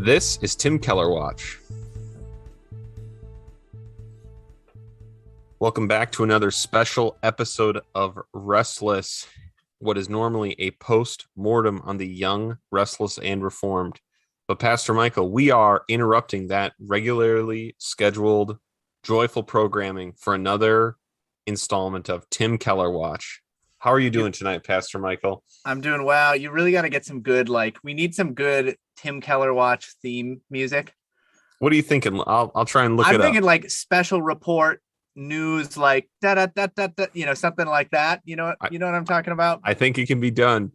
This is Tim Keller Watch. Welcome back to another special episode of Restless, what is normally a post-mortem on the young, restless, and reformed. But Pastor Michael, we are interrupting that regularly scheduled, joyful programming for another installment of Tim Keller Watch. How are you doing tonight, Pastor Michael? I'm doing well. You really got to get some good, we need some good Tim Keller Watch theme music. What are you thinking? I'll try and look it up. I'm thinking special report news, da da da da da, something like that. You know what I'm talking about? I think it can be done.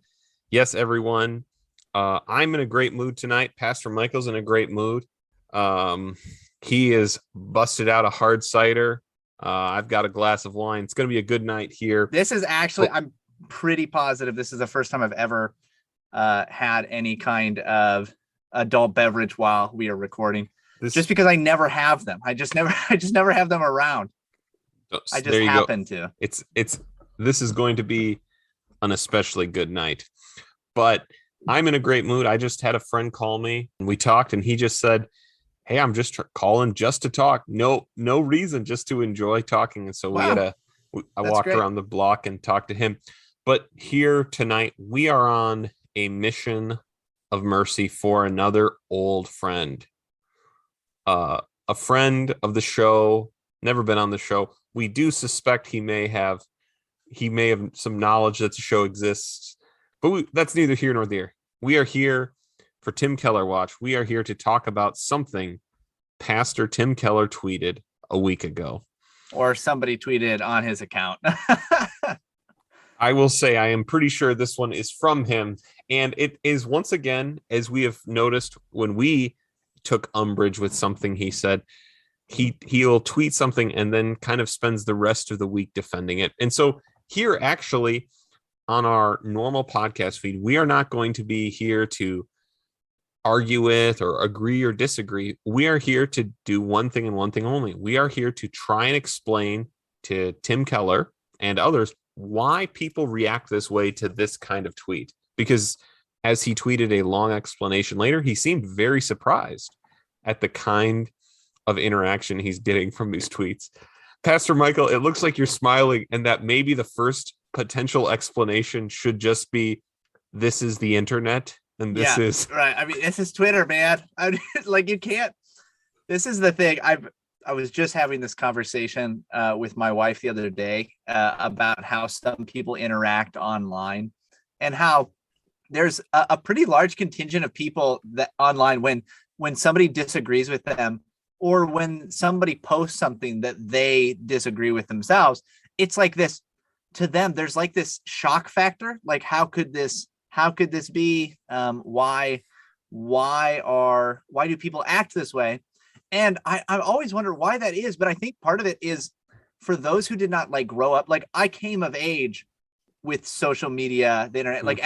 Yes, everyone. I'm in a great mood tonight. Pastor Michael's in a great mood. He is busted out a hard cider. I've got a glass of wine. It's going to be a good night here. This is actually, I'm pretty positive this is the first time I've ever had any kind of adult beverage while we are recording. Just because I never have them. I just never have them around. I just happen to. This is going to be an especially good night. But I'm in a great mood. I just had a friend call me and we talked, and he just said, "Hey, I'm just calling just to talk. No reason, just to enjoy talking." And so I walked around the block and talked to him. But here tonight, we are on a mission of mercy for another old friend. A friend of the show, never been on the show. We do suspect he may have some knowledge that the show exists, but that's neither here nor there. We are here for Tim Keller Watch. We are here to talk about something Pastor Tim Keller tweeted a week ago. Or somebody tweeted on his account. I will say I am pretty sure this one is from him. And it is, once again, as we have noticed when we took umbrage with something he said, he'll tweet something and then kind of spends the rest of the week defending it. And so here, actually, on our normal podcast feed, we are not going to be here to argue with or agree or disagree. We are here to do one thing and one thing only. We are here to try and explain to Tim Keller and others why people react this way to this kind of tweet. Because as he tweeted a long explanation later, he seemed very surprised at the kind of interaction he's getting from these tweets. Pastor Michael, it looks like you're smiling, and that maybe the first potential explanation should just be, this is the internet. And this is right. I mean, this is Twitter, man. You can't. This is the thing. I was just having this conversation with my wife the other day about how some people interact online, and how there's a pretty large contingent of people that online, when somebody disagrees with them, or when somebody posts something that they disagree with themselves, it's like this to them. There's like this shock factor. Like, how could this be? Why do people act this way? And I always wonder why that is. But I think part of it is for those who did not grow up. I came of age with social media, the internet,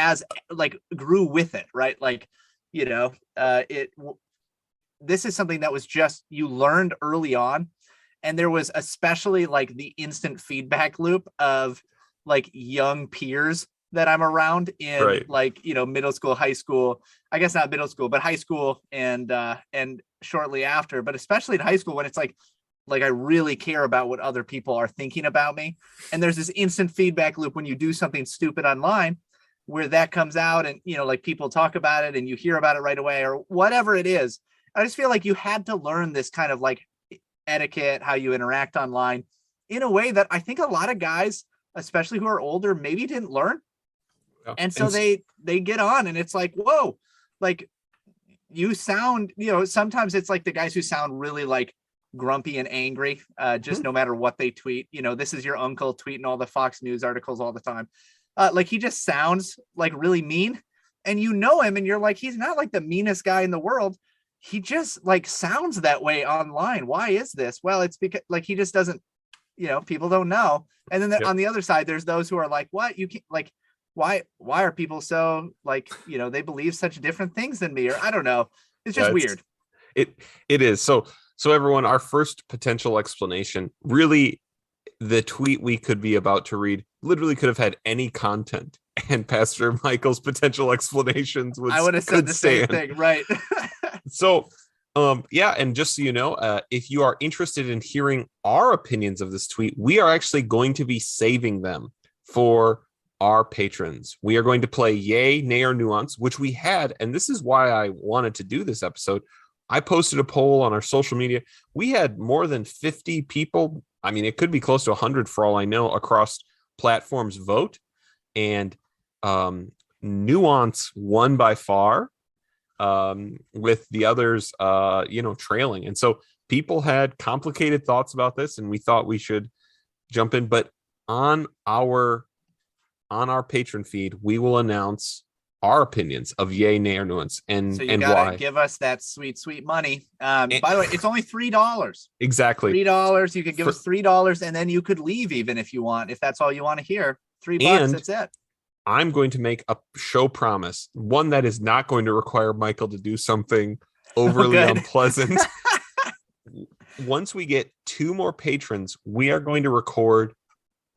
grew with it, right? This is something that was just, you learned early on. And there was especially the instant feedback loop of young peers that I'm around in middle school, high school. I guess not middle school, but high school and shortly after, but especially in high school, when it's like I really care about what other people are thinking about me. And there's this instant feedback loop when you do something stupid online, where that comes out and, people talk about it and you hear about it right away, or whatever it is. I just feel like you had to learn this kind of etiquette, how you interact online, in a way that I think a lot of guys, especially who are older, maybe didn't learn. Yeah. And so they get on, and it's like, whoa, you sound, sometimes it's the guys who sound really grumpy and angry, just no matter what they tweet. This is your uncle tweeting all the Fox News articles all the time. He just sounds really mean, and him, and you're he's not the meanest guy in the world. He just sounds that way online. Why is this? Well, it's because he just doesn't, people don't know. And then on the other side, there's those who are what you can't, why are people so they believe such different things than me, or I don't know. It's just weird. It is. So everyone, our first potential explanation, really, the tweet we could be about to read literally could have had any content, and Pastor Michael's potential explanations would, I would have said the same thing, right? So, yeah, and just so you know, if you are interested in hearing our opinions of this tweet, we are actually going to be saving them for our patrons. We are going to play Yay, Nay, or Nuance, which we had, and this is why I wanted to do this episode. I posted a poll on our social media. We had more than 50 people. I mean, it could be close to 100 for all I know across platforms vote, and Nuance won by far, with the others, trailing. And so people had complicated thoughts about this, and we thought we should jump in. But on our patron feed, we will announce our opinions of Yay, Nay, or Nuance, and So you and gotta why. give us that sweet money. By the way, it's only $3. Exactly. $3. You could give us $3, and then you could leave even if you want, if that's all you want to hear. $3, And that's it. I'm going to make a show promise, one that is not going to require Michael to do something overly unpleasant. Once we get 2 more patrons, we are going to record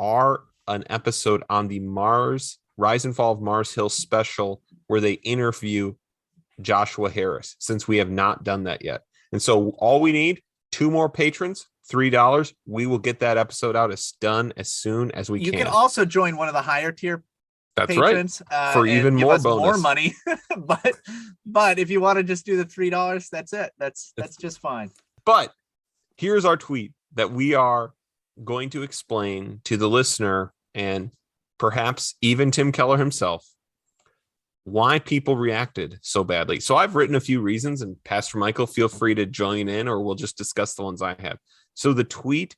an episode on the Rise and Fall of Mars Hill special, where they interview Joshua Harris, since we have not done that yet. And so all we need, 2 more patrons, $3. We will get that episode out as soon as we can. You can also join one of the higher tier patrons, for even and give more us bonus. more money. but if you want to just do the $3, that's it. That's just fine. But here's our tweet that we are going to explain to the listener, and perhaps even Tim Keller himself, why people reacted so badly. So I've written a few reasons, and Pastor Michael, feel free to join in, or we'll just discuss the ones I have. So the tweet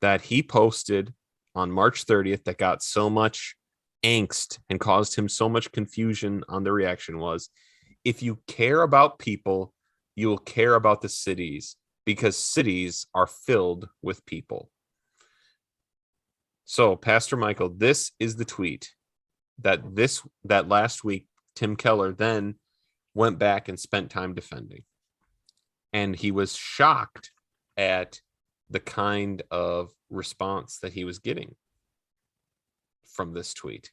that he posted on March 30th that got so much angst and caused him so much confusion on the reaction was, if you care about people, you will care about the cities, because cities are filled with people. So, Pastor Michael, this is the tweet that last week Tim Keller then went back and spent time defending. And he was shocked at the kind of response that he was getting from this tweet.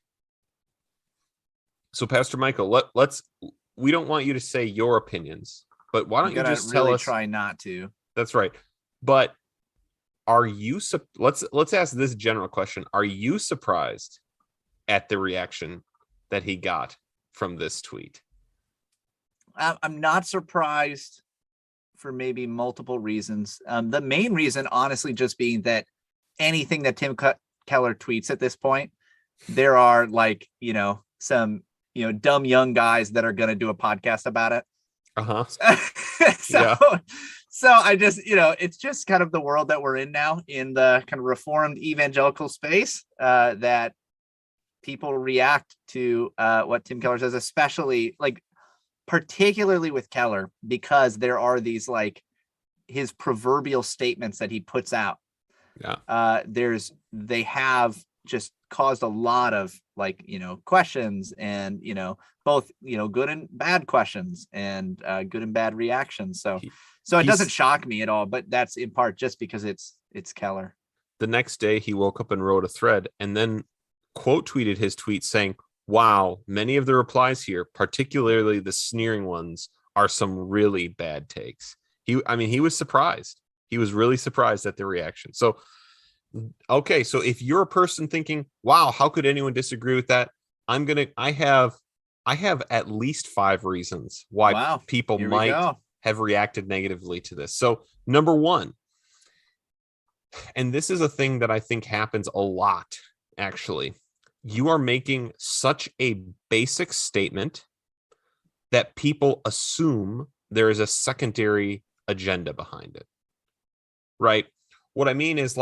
So, Pastor Michael, we don't want you to say your opinions, but why don't you just tell us? Try not to. That's right. But are you, let's ask this general question. Are you surprised at the reaction that he got from this tweet? I'm not surprised for maybe multiple reasons. The main reason, honestly, just being that anything that Tim Keller tweets at this point, there are some dumb young guys that are going to do a podcast about it. So I just, it's just kind of the world that we're in now, in the kind of reformed evangelical space, that people react to what Tim Keller says, especially particularly with Keller, because there are these his proverbial statements that he puts out. Yeah. They have just caused a lot of questions, and both good and bad questions, and good and bad reactions. So it doesn't shock me at all, but that's in part just because it's Keller. The next day he woke up and wrote a thread, and then quote tweeted his tweet saying, "Wow, many of the replies here, particularly the sneering ones, are some really bad takes." He was surprised. He was really surprised at the reaction. So, okay, so if you're a person thinking, "Wow, how could anyone disagree with that?" I have at least 5 reasons why people might have reacted negatively to this. So, number 1, and this is a thing that I think happens a lot, actually. You are making such a basic statement that people assume there is a secondary agenda behind it, right? What I mean is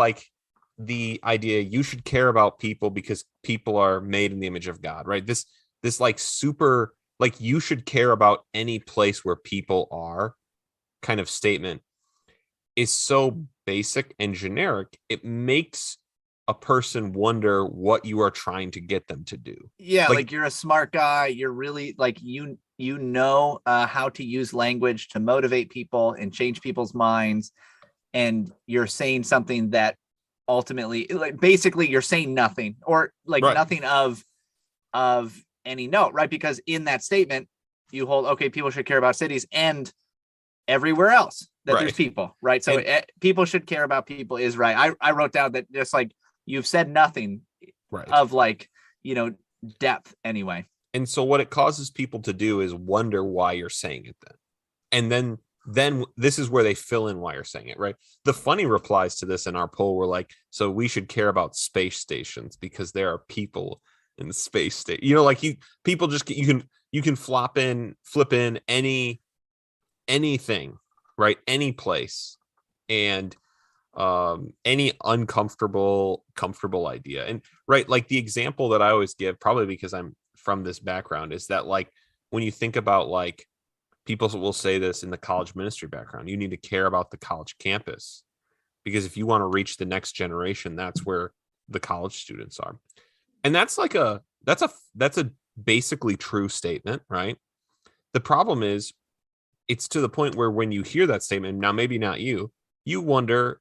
the idea you should care about people because people are made in the image of God, right? This super, you should care about any place where people are kind of statement is so basic and generic. It makes a person wonder what you are trying to get them to do. Yeah, you're a smart guy. You're really how to use language to motivate people and change people's minds. And you're saying something that ultimately, basically, you're saying nothing, or nothing of any note, right? Because in that statement, you hold, okay, people should care about cities, and everywhere else that there's Right. people, right? So And people should care about people is right. I wrote down that just like you've said nothing right. of like, depth anyway. And so what it causes people to do is wonder why you're saying it then. And then this is where they fill in why you're saying it, right? The funny replies to this in our poll were like, so we should care about space stations because there are people in the space station. Like people just you can flip in anything, right? Any place, and any comfortable idea. And right, like the example that I always give, probably because I'm from this background, is that like when you think about like people will say this in the college ministry background, you need to care about the college campus because if you want to reach the next generation, that's where the college students are. And that's a basically true statement, right? The problem is it's to the point where when you hear that statement, now maybe not you wonder,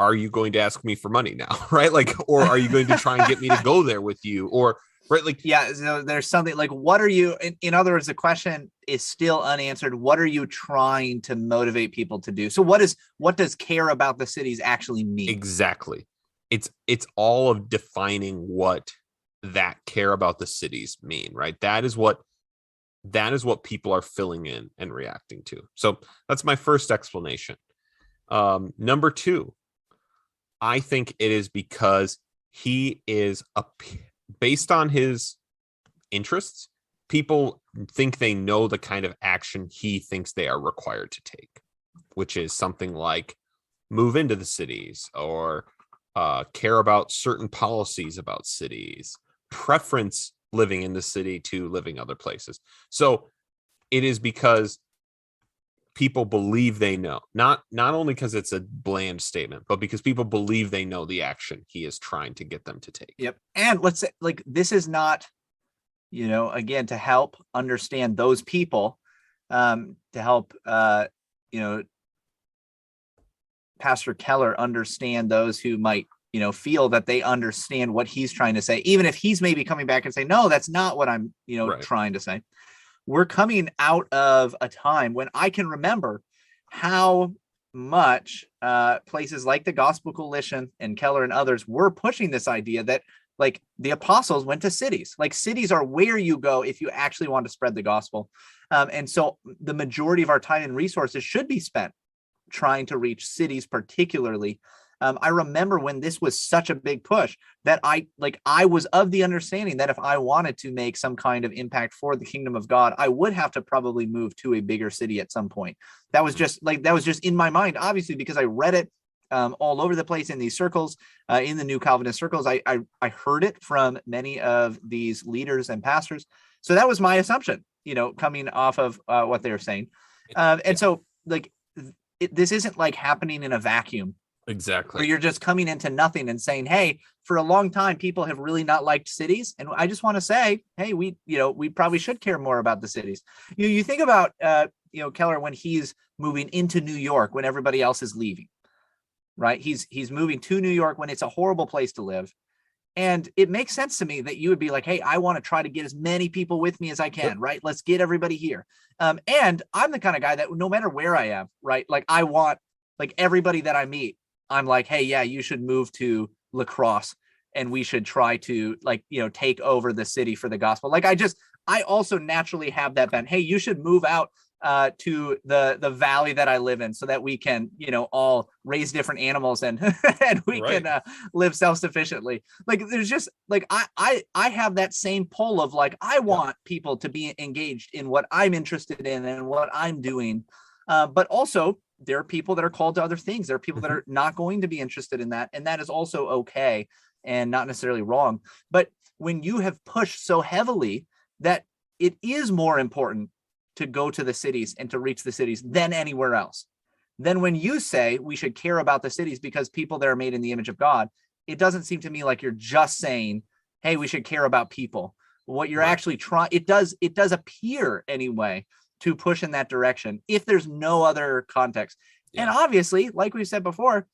are you going to ask me for money now? Right? Like, or are you going to try and get me to go there with you? Or right, like, yeah, so there's something like, what are you, in other words, the question is still unanswered. What are you trying to motivate people to do? So what does care about the cities actually mean? Exactly. It's all of defining what that care about the cities mean, right? That is what people are filling in and reacting to. So that's my first explanation. Number two, I think it is because he is based on his interests, people think they know the kind of action he thinks they are required to take, which is something like move into the cities or care about certain policies about cities, preference living in the city to living other places. So it is because people believe they know, not only because it's a bland statement, but because people believe they know the action he is trying to get them to take. Yep. And let's say, like, this is not, again, to help understand those people, to help, Pastor Keller understand those who might, feel that they understand what he's trying to say, even if he's maybe coming back and say, no, that's not what I'm, Right. trying to say. We're coming out of a time when I can remember how much places like the Gospel Coalition and Keller and others were pushing this idea that like the apostles went to cities. Like cities are where you go if you actually want to spread the gospel. And so the majority of our time and resources should be spent trying to reach cities particularly. I remember when this was such a big push that I was of the understanding that if I wanted to make some kind of impact for the kingdom of God, I would have to probably move to a bigger city at some point. That was just in my mind, obviously, because I read it all over the place in these circles, in the New Calvinist circles. I heard it from many of these leaders and pastors. So that was my assumption, coming off of what they were saying. So like, this isn't like happening in a vacuum. Exactly. Where you're just coming into nothing and saying, hey, for a long time, people have really not liked cities. And I just want to say, hey, we probably should care more about the cities. You think about, Keller, when he's moving into New York, when everybody else is leaving, right? He's moving to New York when it's a horrible place to live. And it makes sense to me that you would be like, hey, I want to try to get as many people with me as I can, yep. Right? Let's get everybody here. And I'm the kind of guy that no matter where I am, right? Like I want like everybody that I meet, I'm like, hey, yeah, you should move to La Crosse and we should try to take over the city for the gospel. Like I also naturally have that bent. Hey, you should move out to the valley that I live in so that we can, all raise different animals and and we right. can live self-sufficiently. Like there's just like I have that same pull of like I want people to be engaged in what I'm interested in and what I'm doing. But also there are people that are called to other things. There are people that are not going to be interested in that. And that is also okay and not necessarily wrong. But when you have pushed so heavily that it is more important to go to the cities and to reach the cities than anywhere else, then when you say we should care about the cities because people there are made in the image of God, it doesn't seem to me like you're just saying, hey, we should care about people. What you're right. actually trying, it does appear anyway to push in that direction if there's no other context. Yeah. And obviously, like we said before,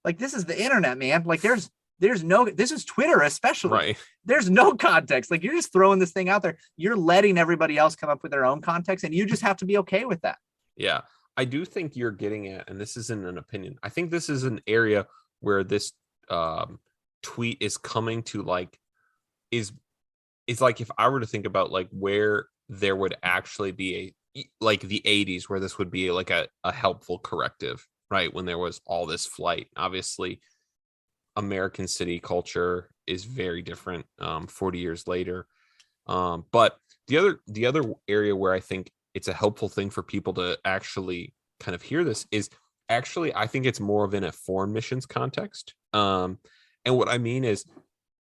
like this is the internet, man. Like there's no, this is Twitter, especially. Right. There's no context. Like you're just throwing this thing out there. You're letting everybody else come up with their own context and you just have to be okay with that. Yeah. I do think you're getting at, and this isn't an opinion, I think this is an area where this um, tweet is coming to like is like if I were to think about like where there would actually be like the 80s where this would be like a helpful corrective, right? When there was all this flight. Obviously, American city culture is very different 40 years later. But the other area where I think it's a helpful thing for people to actually kind of hear this is actually I think it's more of in a foreign missions context. And what I mean is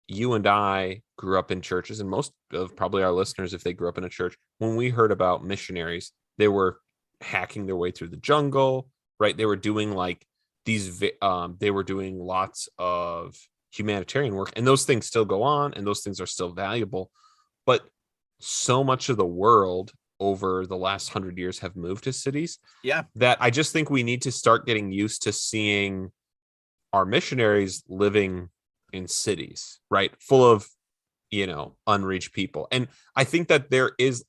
you and I grew up in churches, and most of probably our listeners, if they grew up in a church, when we heard about missionaries, they were hacking their way through the jungle, right? They were doing like they were doing lots of humanitarian work, and those things still go on, and those things are still valuable. But so much of the world over the last 100 years have moved to cities. Yeah. That I just think we need to start getting used to seeing our missionaries living in cities, right? Full of, unreached people. And I think that there is,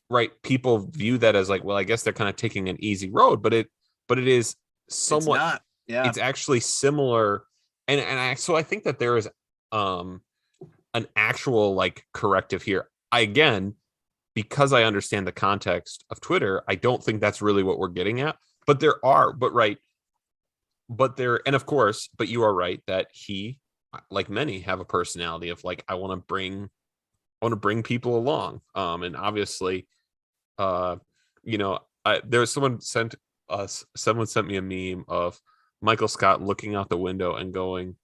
right, people view that as like, well, I guess they're kind of taking an easy road, but it is somewhat, it's not. Yeah. it's actually similar. So I think that there is an actual like corrective here. Again, because I understand the context of Twitter, I don't think that's really what we're getting at. But and of course, but you are right that he, like many, have a personality of like, I want to bring people along. And obviously, there's someone sent me a meme of Michael Scott looking out the window and going,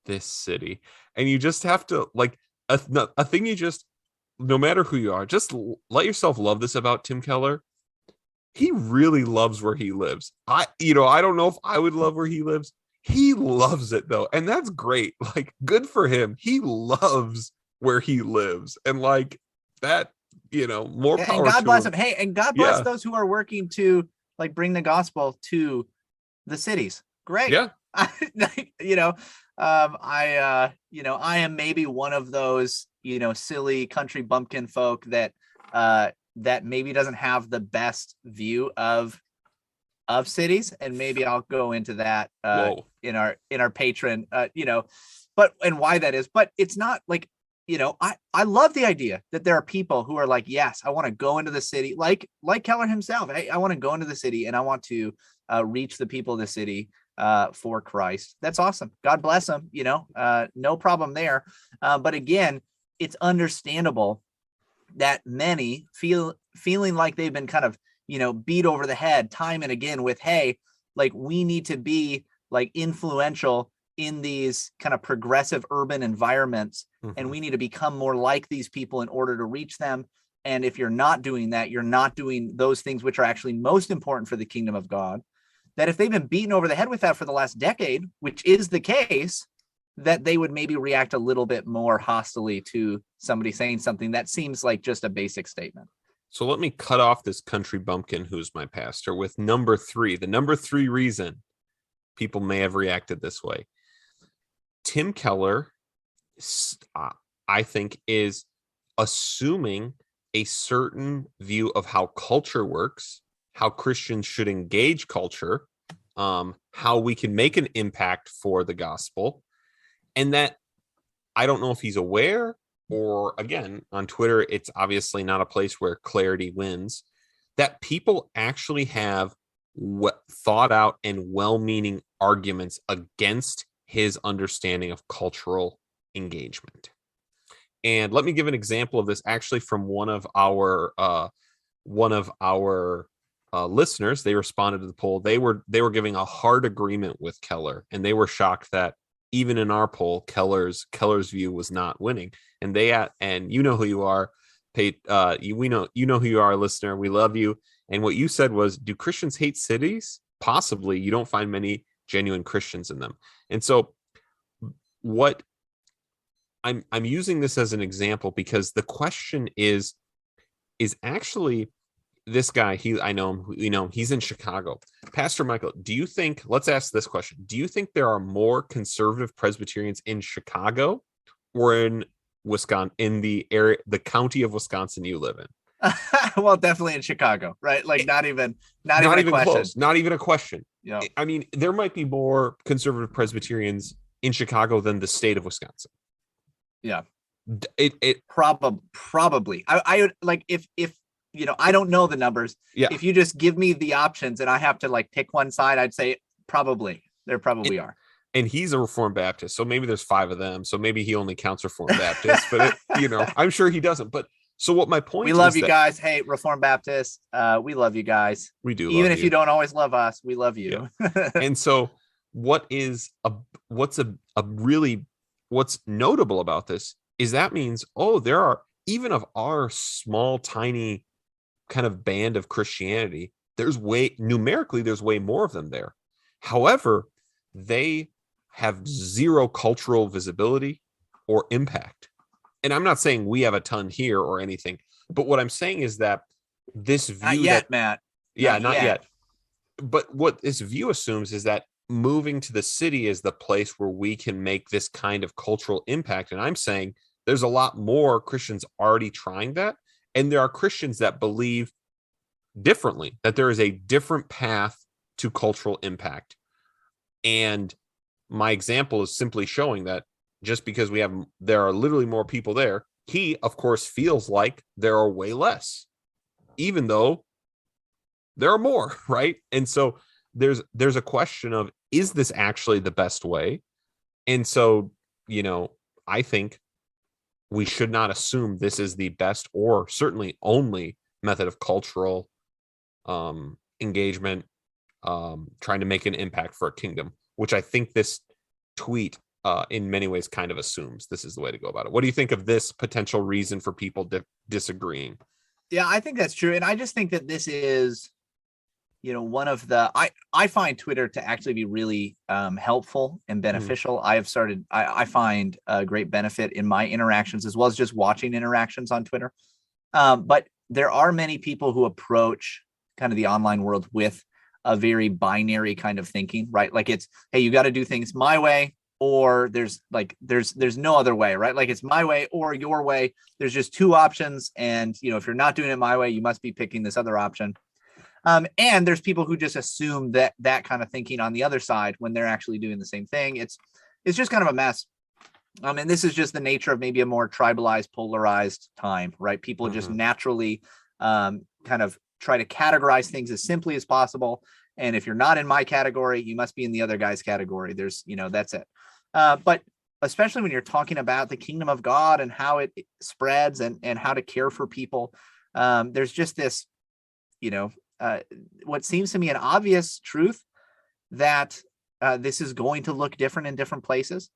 "This city," and you just have to like a thing. You just, no matter who you are, just let yourself love this about Tim Keller. He really loves where he lives. I don't know if I would love where he lives. He loves it though, and that's great. Like, good for him. He loves where he lives, and like that, more power. And God bless him. Hey, and God bless Yeah. those who are working to like bring the gospel to the cities. Great. Yeah. I am maybe one of those, silly country bumpkin folk that maybe doesn't have the best view of cities, and maybe I'll go into that in our patron, but and why that is. But it's not like, I love the idea that there are people who are like, yes, I want to go into the city, like Keller himself. Hey, I want to go into the city and I want to reach the people of the city for Christ. That's awesome. God bless them. No problem there. But again, it's understandable that many feeling like they've been kind of, beat over the head time and again with, hey, like we need to be like influential in these kind of progressive urban environments. Mm-hmm. And we need to become more like these people in order to reach them. And if you're not doing that, you're not doing those things which are actually most important for the kingdom of God. That if they've been beaten over the head with that for the last decade, which is the case, that they would maybe react a little bit more hostily to somebody saying something that seems like just a basic statement. So let me cut off this country bumpkin who's my pastor with number 3. The number 3 reason people may have reacted this way. Tim Keller, I think, is assuming a certain view of how culture works, how Christians should engage culture, how we can make an impact for the gospel. And that I don't know if he's aware, or again, on Twitter, it's obviously not a place where clarity wins, that people actually have thought out and well-meaning arguments against his understanding of cultural engagement. And let me give an example of this actually from one of our listeners. They responded to the poll. They were giving a hard agreement with Keller, and they were shocked that even in our poll, Keller's view was not winning. And and you know who you are, Pate. You know who you are, listener. We love you. And what you said was, do Christians hate cities? Possibly. You don't find many genuine Christians in them. And so what I'm using this as an example because the question is actually this guy, I know him, he's in Chicago. Pastor Michael, let's ask this question. Do you think there are more conservative Presbyterians in Chicago or in Wisconsin, in the area, the county of Wisconsin you live in? Well, definitely in Chicago, right? Like not even Not a even question. close. Not even a question. You know, I mean, there might be more conservative Presbyterians in Chicago than the state of Wisconsin. yeah, It probably. I would like if I don't know the numbers. yeah. If you just give me the options and I have to like pick one side, I'd say probably there It, probably are. and he's a Reformed Baptist, so maybe there's 5 of them. So maybe he only counts Reformed Baptists, but I'm sure he doesn't. But so what my We point love is you that guys. Hey, Reformed Baptists, we love you guys. we do Even love if you you. don't always love us, we love Yeah. you. And so what is what's a really what's notable about this is that means, oh, there are, even of our small tiny kind of band of Christianity, there's way more of them there. However, they have zero cultural visibility or impact. And I'm not saying we have a ton here or anything, but what I'm saying is that this Not view yet, that, Matt. yeah, Not not yet. yet. But what this view assumes is that moving to the city is the place where we can make this kind of cultural impact. And I'm saying there's a lot more Christians already trying that. And there are Christians that believe differently, that there is a different path to cultural impact. And my example is simply showing that just because there are literally more people there, he, of course, feels like there are way less, even though there are more, right? And so there's a question of, is this actually the best way? And so, I think we should not assume this is the best or certainly only method of cultural engagement, trying to make an impact for a kingdom, which I think this tweet in many ways kind of assumes this is the way to go about it. What do you think of this potential reason for people disagreeing? Yeah, I think that's true. And I just think that this is, one of the I find Twitter to actually be really helpful and beneficial. I find a great benefit in my interactions as well as just watching interactions on Twitter. But there are many people who approach kind of the online world with a very binary kind of thinking, right? Like it's, hey, you got to do things my way, or there's no other way, right? Like it's my way or your way. There's just two options, and if you're not doing it my way, you must be picking this other option. And there's people who just assume that kind of thinking on the other side when they're actually doing the same thing. It's just kind of a mess. And this is just the nature of maybe a more tribalized, polarized time, right? People just naturally kind of try to categorize things as simply as possible. And if you're not in my category, you must be in the other guy's category. There's, that's it. But especially when you're talking about the kingdom of God and how it spreads and how to care for people, there's just this, what seems to me an obvious truth that this is going to look different in different places,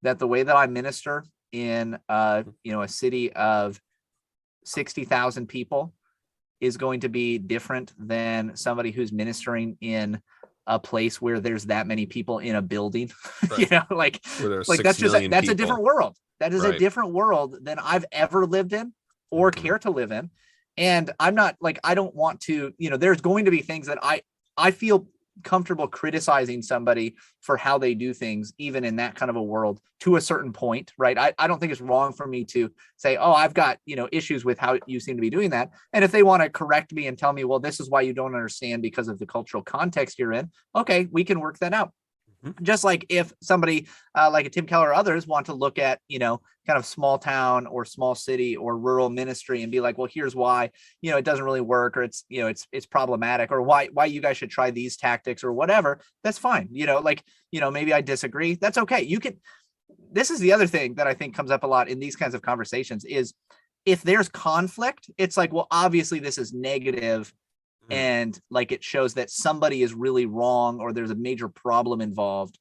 that the way that I minister in, a city of 60,000 people is going to be different than somebody who's ministering in a place where there's that many people in a building. Right. Like that's a different world. That is right. a different world than I've ever lived in or care to live in. And I'm not like, I don't want to, there's going to be things that I feel comfortable criticizing somebody for how they do things, even in that kind of a world to a certain point, right? I don't think it's wrong for me to say, oh, I've got, issues with how you seem to be doing that. And if they want to correct me and tell me, well, this is why you don't understand because of the cultural context you're in. Okay, we can work that out. Just like if somebody like a Tim Keller or others want to look at, kind of small town or small city or rural ministry and be like, well, here's why, it doesn't really work, or it's, it's problematic, or why you guys should try these tactics or whatever. That's fine. Maybe I disagree. That's okay. This is the other thing that I think comes up a lot in these kinds of conversations is if there's conflict, it's like, well, obviously this is negative. And like it shows that somebody is really wrong or there's a major problem involved.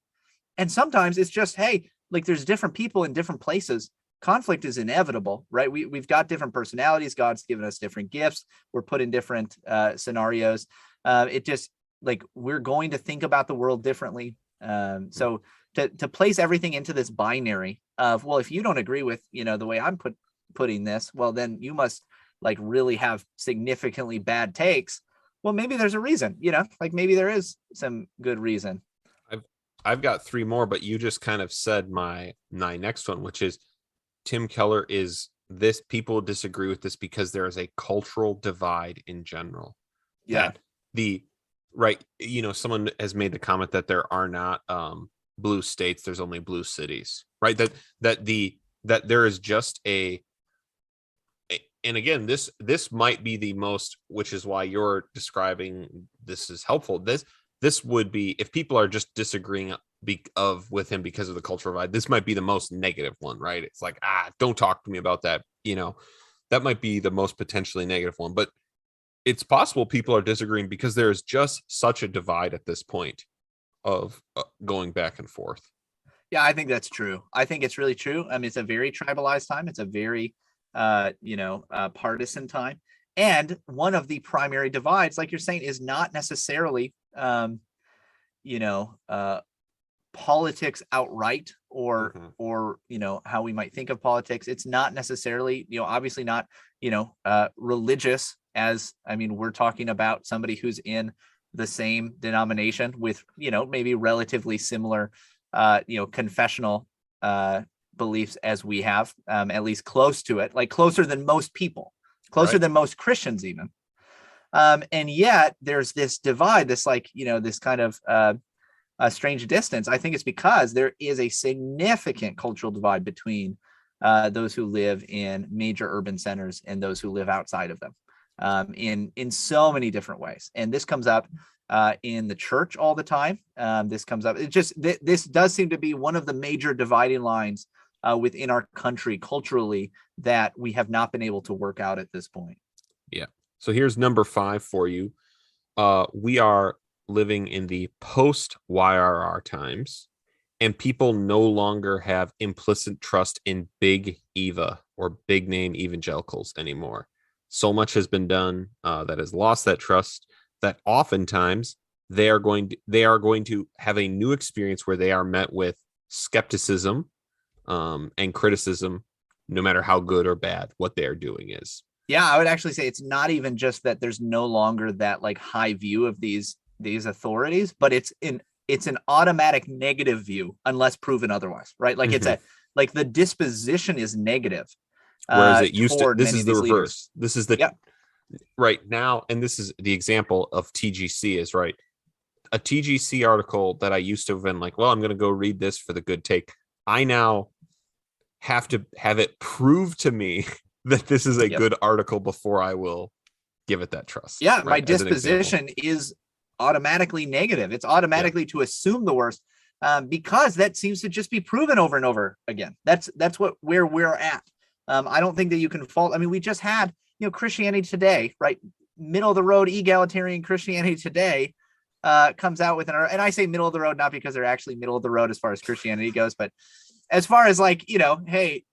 And sometimes it's just, hey, like there's different people in different places. Conflict is inevitable, right? We've got different personalities. God's given us different gifts. We're put in different scenarios. It just like we're going to think about the world differently. So to place everything into this binary of, well, if you don't agree with, the way I'm putting this, well, then you must like really have significantly bad takes. Well, maybe there's a reason, like maybe there is some good reason. I've got 3 more, but you just kind of said my next one, which is Tim Keller is this people disagree with this because there is a cultural divide in general. Yeah. That the right, someone has made the comment that there are not blue states, there's only blue cities, right? That there is just and again, this might be the most, which is why you're describing this is helpful. This would be, if people are just disagreeing with him because of the cultural divide, this might be the most negative one, right? It's like, don't talk to me about that. That might be the most potentially negative one, but it's possible people are disagreeing because there is just such a divide at this point of going back and forth. Yeah, I think that's true. I think it's really true. I mean, it's a very tribalized time. It's a very, partisan time. And one of the primary divides, like you're saying, is not necessarily, you know, politics outright, or how we might think of politics. It's not necessarily, obviously not, religious, as, I mean, we're talking about somebody who's in the same denomination with, maybe relatively similar confessional beliefs as we have, at least close to it, like closer than most people, closer Right. than most Christians even. And yet there's this divide, this this kind of a strange distance. I think it's because there is a significant cultural divide between those who live in major urban centers and those who live outside of them, in so many different ways. And this comes up in the church all the time. This comes up. This does seem to be one of the major dividing lines within our country culturally that we have not been able to work out at this point. Yeah. So here's number 5 for you. We are living in the post YRR times, and people no longer have implicit trust in big Eva or big name evangelicals anymore. So much has been done that has lost that trust, that oftentimes they are going to have a new experience where they are met with skepticism and criticism, no matter how good or bad what they are doing is. Yeah, I would actually say it's not even just that there's no longer that like high view of these authorities, but it's an automatic negative view unless proven otherwise, right? Like like the disposition is negative. Whereas it used to, this Many is of the these reverse. leaders. This is the right now, and this is the example of TGC is right. A TGC article that I used to have been like, well, I'm going to go read this for the good take. I now have to have it proved to me that this is a good article before I will give it that trust. Yeah, right? my disposition is automatically negative. It's automatically to assume the worst, because that seems to just be proven over and over again. That's where we're at. I don't think that you can fault. I mean, we just had, Christianity Today, right? Middle of the road egalitarian Christianity Today comes out with and I say middle of the road not because they're actually middle of the road as far as Christianity goes, but as far as like, hey,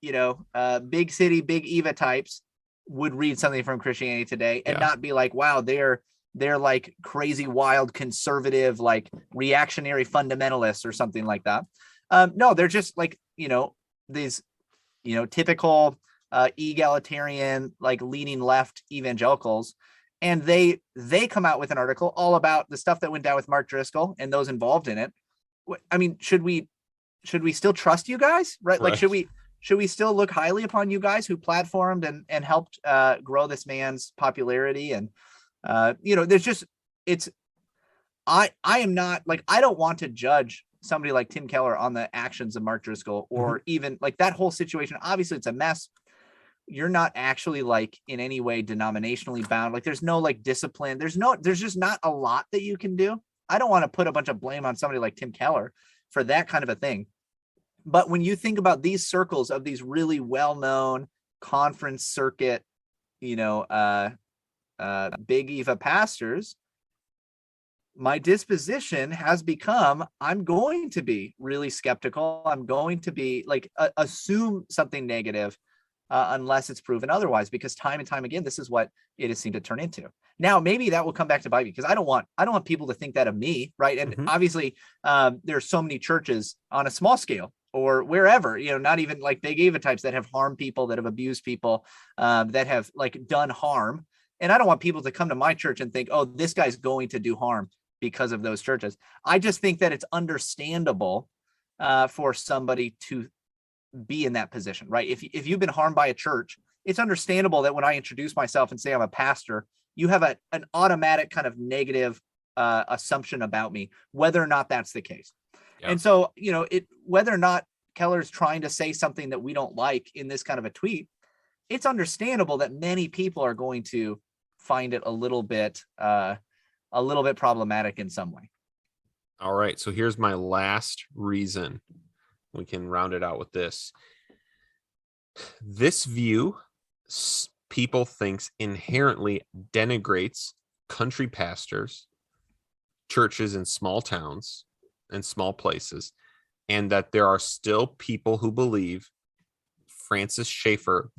big city, big Eva types would read something from Christianity Today and not be like, wow, they're like crazy, wild, conservative, like reactionary fundamentalists or something like that. No, they're just like, these, typical egalitarian, like leaning left evangelicals. And they come out with an article all about the stuff that went down with Mark Driscoll and those involved in it. I mean, should we still trust you guys? Right? Like, should we still look highly upon you guys who platformed and helped grow this man's popularity? And, there's just, I am not like, I don't want to judge somebody like Tim Keller on the actions of Mark Driscoll or even like that whole situation. Obviously it's a mess. You're not actually like in any way denominationally bound. Like there's no like discipline. There's just not a lot that you can do. I don't want to put a bunch of blame on somebody like Tim Keller for that kind of a thing. But when you think about these circles of these really well-known conference circuit, big Eva pastors, my disposition has become, I'm going to be really skeptical. I'm going to be like, assume something negative unless it's proven otherwise, because time and time again, this is what it has seemed to turn into. Now, maybe that will come back to bite me because I don't want people to think that of me. Right. And obviously there are so many churches on a small scale or wherever, not even like big Eva types that have harmed people, that have abused people, that have like done harm. And I don't want people to come to my church and think, oh, this guy's going to do harm because of those churches. I just think that it's understandable for somebody to be in that position, right? If you've been harmed by a church, it's understandable that when I introduce myself and say I'm a pastor, you have an automatic kind of negative assumption about me, whether or not that's the case. Yeah. And so, whether or not Keller's trying to say something that we don't like in this kind of a tweet, it's understandable that many people are going to find it a little bit problematic in some way. All right. So here's my last reason. We can round it out with this. This view, people thinks, inherently denigrates country pastors, churches in small towns and small places, and that there are still people who believe Francis Schaeffer,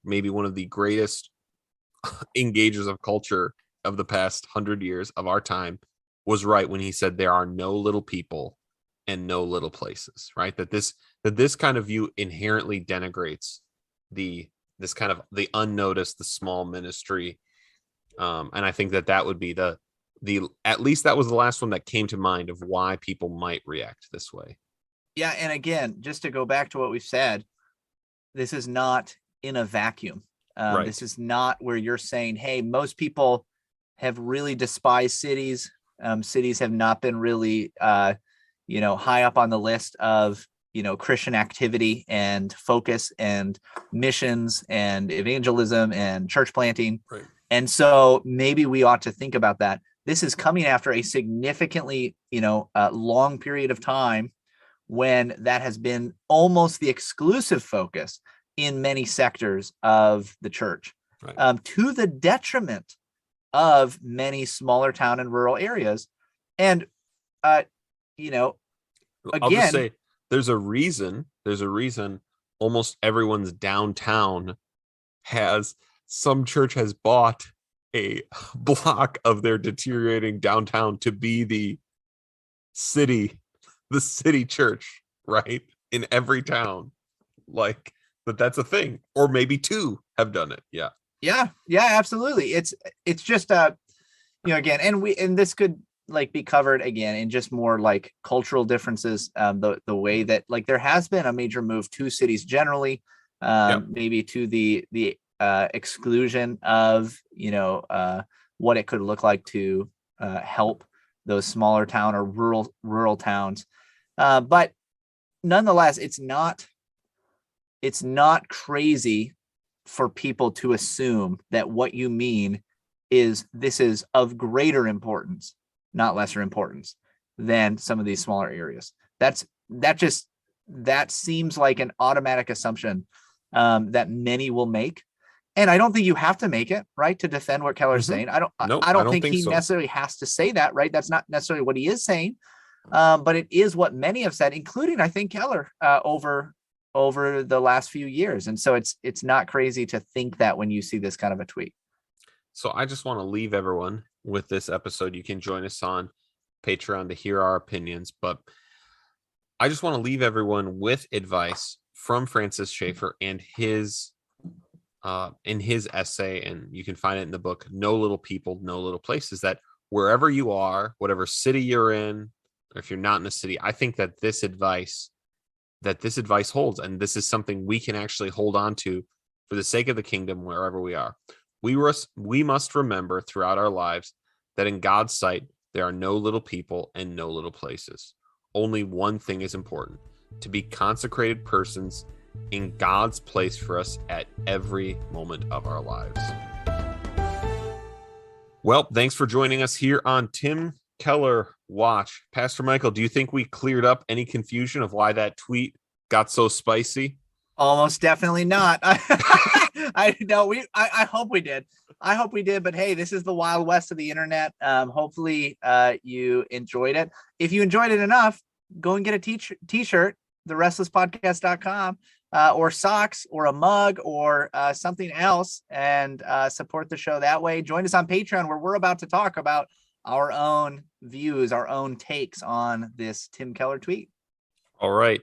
maybe one of the greatest engagers of culture of the past 100 years of our time, was right when he said there are no little people and no little places, right? That this kind of view inherently denigrates this kind of the unnoticed, the small ministry. And I think that would be the at least that was the last one that came to mind of why people might react this way. Yeah. And again, just to go back to what we've said, this is not in a vacuum. Right. This is not where you're saying, hey, most people have really despised cities. Cities have not been really, high up on the list of, Christian activity and focus and missions and evangelism and church planting. Right. And so maybe we ought to think about that. This is coming after a significantly, long period of time when that has been almost the exclusive focus in many sectors of the church, right. To the detriment of many smaller town and rural areas. And, again, I'll just say there's a reason almost everyone's downtown some church has bought a block of their deteriorating downtown to be the city church, right? In every town, like that's a thing, or maybe two have done it. Yeah, absolutely. It's just again, and this could be covered again in just more cultural differences, the way that there has been a major move to cities generally, maybe to the exclusion of what it could look like to help those smaller town or rural towns, but nonetheless, it's not crazy for people to assume that what you mean is this is of greater importance, not lesser importance, than some of these smaller areas. That seems like an automatic assumption that many will make. And I don't think you have to make it, right, to defend what Keller's saying. I don't think he necessarily has to say that, right? That's not necessarily what he is saying. But it is what many have said, including, I think, Keller, over the last few years. And so it's not crazy to think that when you see this kind of a tweet. So I just want to leave everyone with this episode. You can join us on Patreon to hear our opinions, but I just want to leave everyone with advice from Francis Schaeffer and his in his essay, and you can find it in the book, No Little People, No Little Places, that wherever you are, whatever city you're in, or if you're not in a city, I think that this advice holds, and this is something we can actually hold on to for the sake of the kingdom wherever we are. We must remember throughout our lives that in God's sight, there are no little people and no little places. Only one thing is important: to be consecrated persons in God's place for us at every moment of our lives. Well, thanks for joining us here on Tim Keller Watch. Pastor Michael, do you think we cleared up any confusion of why that tweet got so spicy? Almost definitely not. I hope we did. But hey, this is the Wild West of the internet. Hopefully you enjoyed it. If you enjoyed it enough, go and get a t-shirt, therestlesspodcast.com, or socks or a mug or something else, and support the show that way. Join us on Patreon, where we're about to talk about our own views, our own takes on this Tim Keller tweet. All right.